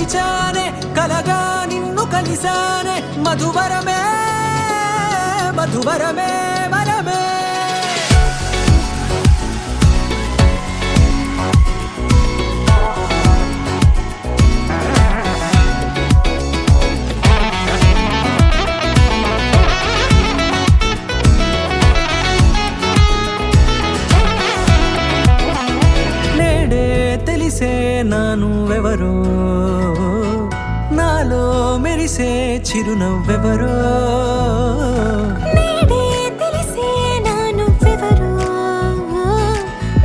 తెరిచానే కలగా నిన్ను కలిసానే మధువరమే మధువరమే వరమే తెలిసే నానువెవరో నాలో మెరిసే చిరునవ్వెవరో నేడే తెలిసే నానువెవరో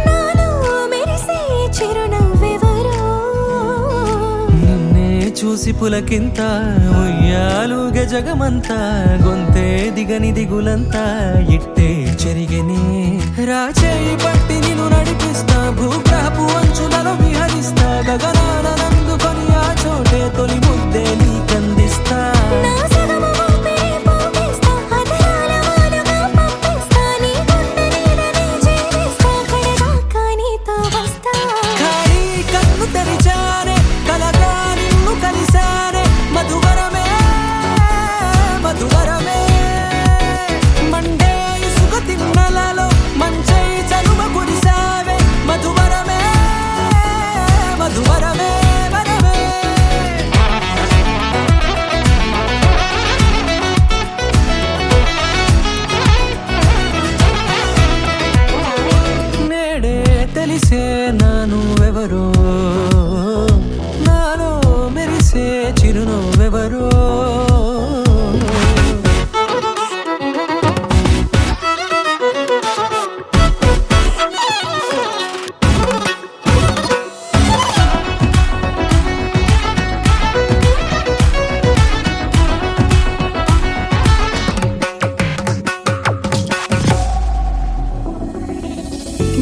నాలో మెరిసే చిరునవ్వెవరో నిన్నే చూసి పులకింత ఉయ్యాలుగే జగమంతా గొంతే దిగని దిగులంతా ఇట్టే చెరిగెనే రాచేయి పట్టి నిన్ను నడిపిస్తా భూగ్రహపు అంచులలో విహరిస్తా గగనాన నందుకొని ఆ చోటే తొలి ముద్దే నీకందిస్తా నా సగము ఊపిరి పోగేస్తా అదరాల వాలుగా పంపిస్తా నీ గుండె నీడనే చేరేస్తా కడదాకా నీతో వస్తా ఖాళీ కన్ను తెరిచానే కలగా నిన్ను కలిసానే మధువరమే మధువరమే మండే ఇసుక తిన్నలలో మంచై చలువ కురిసావే మధువరమే మధువరమే వరమే నేడే తెలిసే నానువెవరో నాలో మెరిసే చిరునవ్వెవరో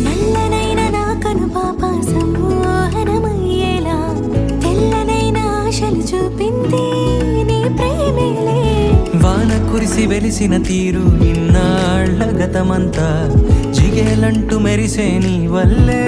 నల్లనైన నా కనుపాప సమ్మోహనమయ్యేలా తెల్లనైన ఆశలు చూపింది నీ ప్రేమేలే వాన కురిసి వెలిసిన తీరు ఇన్నాళ్ల గతమంతా జిగేలంటూ మెరిసే నీ వల్లే